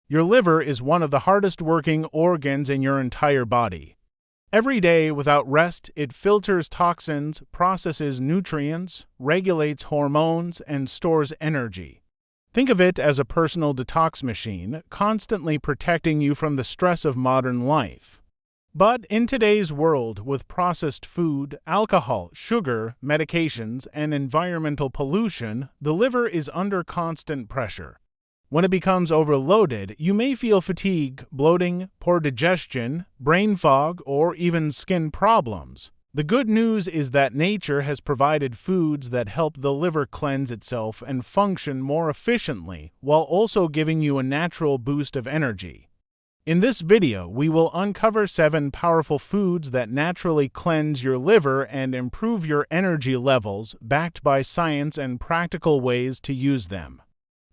Your liver is one of the hardest working organs in your entire body. Every day, without rest, it filters toxins, processes nutrients, regulates hormones, and stores energy. Think of it as a personal detox machine, constantly protecting you from the stress of modern life. But in today's world, with processed food, alcohol, sugar, medications, and environmental pollution, the liver is under constant pressure. When it becomes overloaded, you may feel fatigue, bloating, poor digestion, brain fog, or even skin problems. The good news is that nature has provided foods that help the liver cleanse itself and function more efficiently, while also giving you a natural boost of energy. In this video, we will uncover 7 powerful foods that naturally cleanse your liver and improve your energy levels, backed by science and practical ways to use them.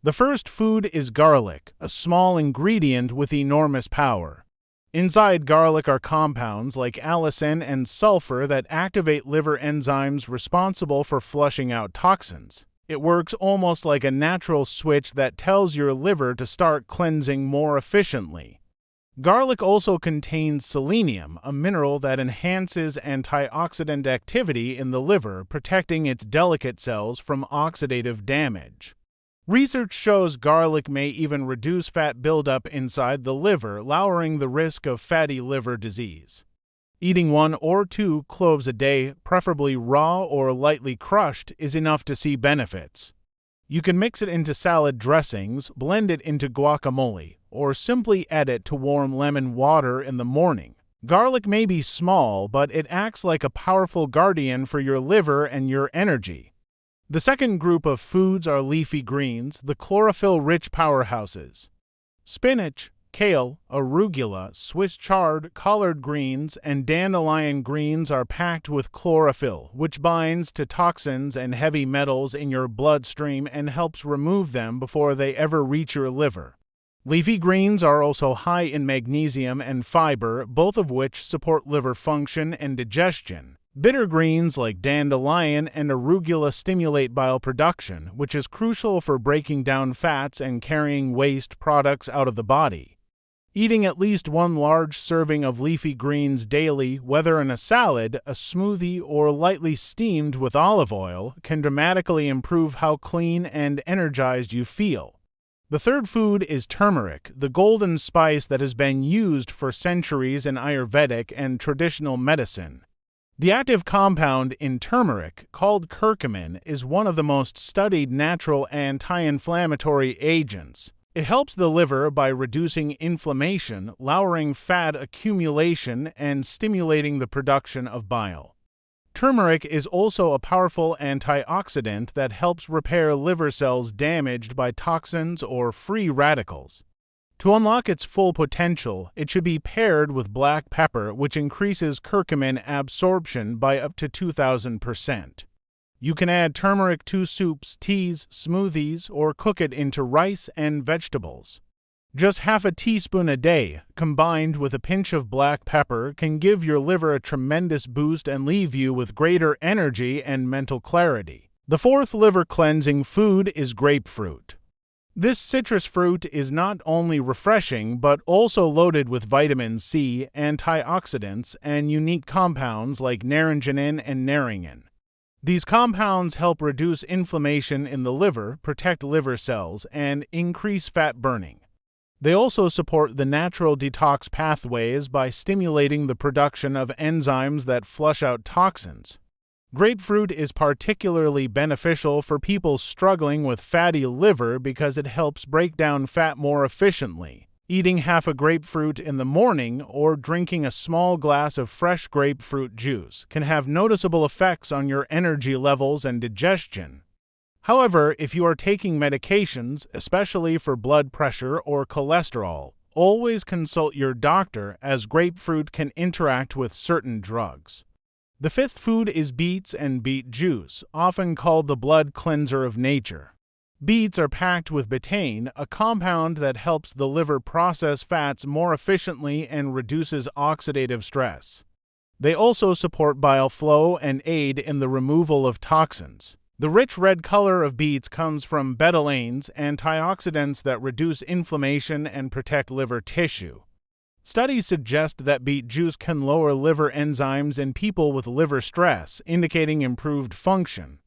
The first food is garlic, a small ingredient with enormous power. Inside garlic are compounds like allicin and sulfur that activate liver enzymes responsible for flushing out toxins. It works almost like a natural switch that tells your liver to start cleansing more efficiently. Garlic also contains selenium, a mineral that enhances antioxidant activity in the liver, protecting its delicate cells from oxidative damage. Research shows garlic may even reduce fat buildup inside the liver, lowering the risk of fatty liver disease. Eating 1 or 2 cloves a day, preferably raw or lightly crushed, is enough to see benefits. You can mix it into salad dressings, blend it into guacamole, or simply add it to warm lemon water in the morning. Garlic may be small, but it acts like a powerful guardian for your liver and your energy. The second group of foods are leafy greens, the chlorophyll-rich powerhouses. Spinach, kale, arugula, Swiss chard, collard greens, and dandelion greens are packed with chlorophyll, which binds to toxins and heavy metals in your bloodstream and helps remove them before they ever reach your liver. Leafy greens are also high in magnesium and fiber, both of which support liver function and digestion. Bitter greens like dandelion and arugula stimulate bile production, which is crucial for breaking down fats and carrying waste products out of the body. Eating at least 1 large serving of leafy greens daily, whether in a salad, a smoothie, or lightly steamed with olive oil, can dramatically improve how clean and energized you feel. The third food is turmeric, the golden spice that has been used for centuries in Ayurvedic and traditional medicine. The active compound in turmeric, called curcumin, is one of the most studied natural anti-inflammatory agents. It helps the liver by reducing inflammation, lowering fat accumulation, and stimulating the production of bile. Turmeric is also a powerful antioxidant that helps repair liver cells damaged by toxins or free radicals. To unlock its full potential, it should be paired with black pepper, which increases curcumin absorption by up to 2,000%. You can add turmeric to soups, teas, smoothies, or cook it into rice and vegetables. Just half a teaspoon a day, combined with a pinch of black pepper, can give your liver a tremendous boost and leave you with greater energy and mental clarity. The fourth liver cleansing food is grapefruit. This citrus fruit is not only refreshing but also loaded with vitamin C, antioxidants, and unique compounds like naringenin and naringin. These compounds help reduce inflammation in the liver, protect liver cells, and increase fat burning. They also support the natural detox pathways by stimulating the production of enzymes that flush out toxins. Grapefruit is particularly beneficial for people struggling with fatty liver because it helps break down fat more efficiently. Eating half a grapefruit in the morning or drinking a small glass of fresh grapefruit juice can have noticeable effects on your energy levels and digestion. However, if you are taking medications, especially for blood pressure or cholesterol, always consult your doctor as grapefruit can interact with certain drugs. The fifth food is beets and beet juice, often called the blood cleanser of nature. Beets are packed with betaine, a compound that helps the liver process fats more efficiently and reduces oxidative stress. They also support bile flow and aid in the removal of toxins. The rich red color of beets comes from betalains, antioxidants that reduce inflammation and protect liver tissue. Studies suggest that beet juice can lower liver enzymes in people with liver stress, indicating improved function.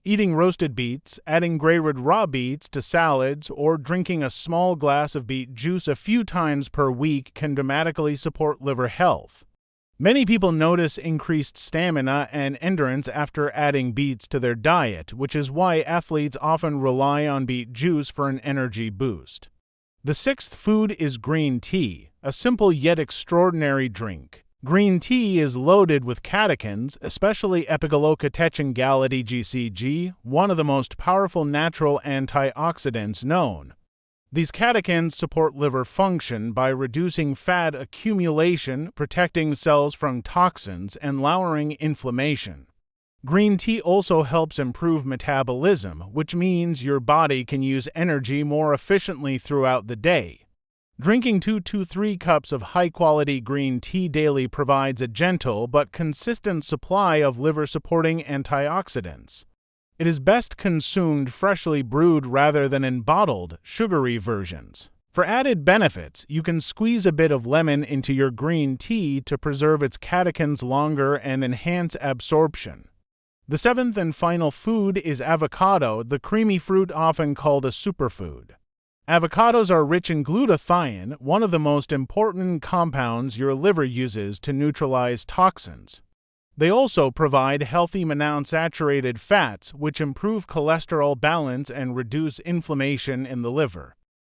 Eating roasted beets, adding grated raw beets to salads, or drinking a small glass of beet juice a few times per week can dramatically support liver health. Many people notice increased stamina and endurance after adding beets to their diet, which is why athletes often rely on beet juice for an energy boost. The sixth food is green tea, a simple yet extraordinary drink. Green tea is loaded with catechins, especially epigallocatechin gallate GCG, one of the most powerful natural antioxidants known. These catechins support liver function by reducing fat accumulation, protecting cells from toxins, and lowering inflammation. Green tea also helps improve metabolism, which means your body can use energy more efficiently throughout the day. Drinking 2 to 3 cups of high-quality green tea daily provides a gentle but consistent supply of liver-supporting antioxidants. It is best consumed freshly brewed rather than in bottled, sugary versions. For added benefits, you can squeeze a bit of lemon into your green tea to preserve its catechins longer and enhance absorption. The seventh and final food is avocado, the creamy fruit often called a superfood. Avocados are rich in glutathione, one of the most important compounds your liver uses to neutralize toxins. They also provide healthy monounsaturated fats, which improve cholesterol balance and reduce inflammation in the liver.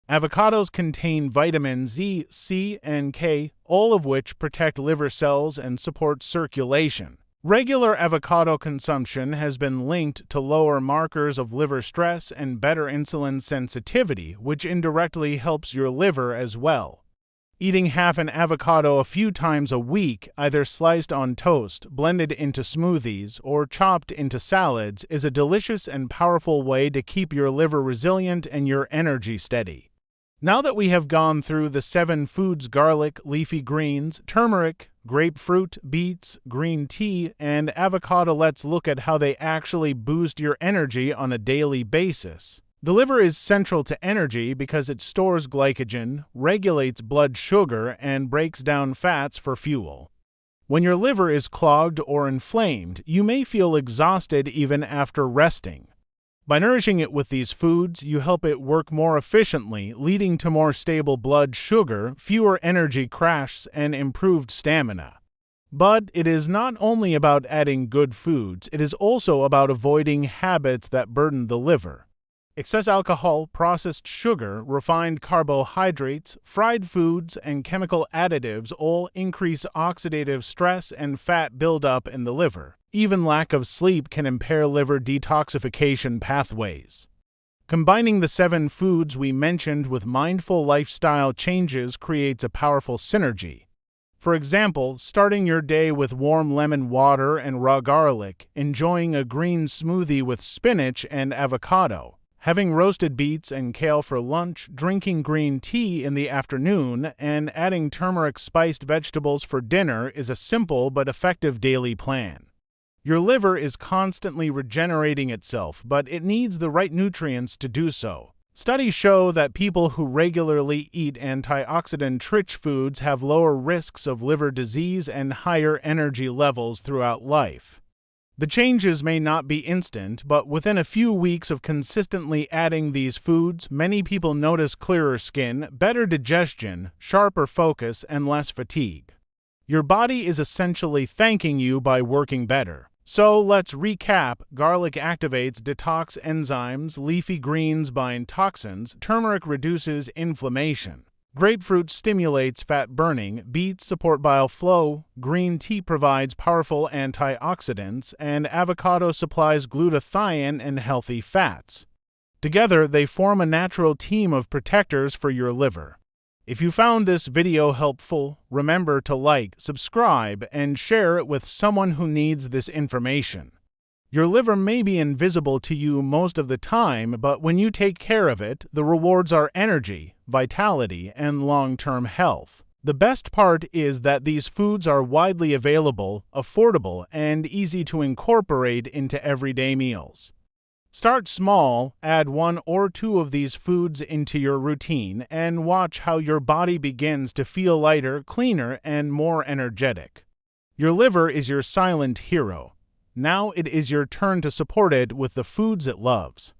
Avocados contain vitamins Z, C, and K, all of which protect liver cells and support circulation. Regular avocado consumption has been linked to lower markers of liver stress and better insulin sensitivity, which indirectly helps your liver as well. Eating half an avocado a few times a week, either sliced on toast, blended into smoothies, or chopped into salads, is a delicious and powerful way to keep your liver resilient and your energy steady. Now that we have gone through the 7 foods: garlic, leafy greens, turmeric, grapefruit, beets, green tea, and avocado, let's look at how they actually boost your energy on a daily basis. The liver is central to energy because it stores glycogen, regulates blood sugar, and breaks down fats for fuel. When your liver is clogged or inflamed, you may feel exhausted even after resting. By nourishing it with these foods, you help it work more efficiently, leading to more stable blood sugar, fewer energy crashes, and improved stamina. But it is not only about adding good foods, it is also about avoiding habits that burden the liver. Excess alcohol, processed sugar, refined carbohydrates, fried foods, and chemical additives all increase oxidative stress and fat buildup in the liver. Even lack of sleep can impair liver detoxification pathways. Combining the 7 foods we mentioned with mindful lifestyle changes creates a powerful synergy. For example, starting your day with warm lemon water and raw garlic, enjoying a green smoothie with spinach and avocado, having roasted beets and kale for lunch, drinking green tea in the afternoon, and adding turmeric-spiced vegetables for dinner is a simple but effective daily plan. Your liver is constantly regenerating itself, but it needs the right nutrients to do so. Studies show that people who regularly eat antioxidant-rich foods have lower risks of liver disease and higher energy levels throughout life. The changes may not be instant, but within a few weeks of consistently adding these foods, many people notice clearer skin, better digestion, sharper focus, and less fatigue. Your body is essentially thanking you by working better. So let's recap. Garlic activates detox enzymes, leafy greens bind toxins, turmeric reduces inflammation. Grapefruit stimulates fat burning, beets support bile flow, green tea provides powerful antioxidants, and avocado supplies glutathione and healthy fats. Together, they form a natural team of protectors for your liver. If you found this video helpful, remember to like, subscribe, and share it with someone who needs this information. Your liver may be invisible to you most of the time, but when you take care of it, the rewards are energy, vitality, and long-term health. The best part is that these foods are widely available, affordable, and easy to incorporate into everyday meals. Start small, add 1 or 2 of these foods into your routine, and watch how your body begins to feel lighter, cleaner, and more energetic. Your liver is your silent hero. Now it is your turn to support it with the foods it loves.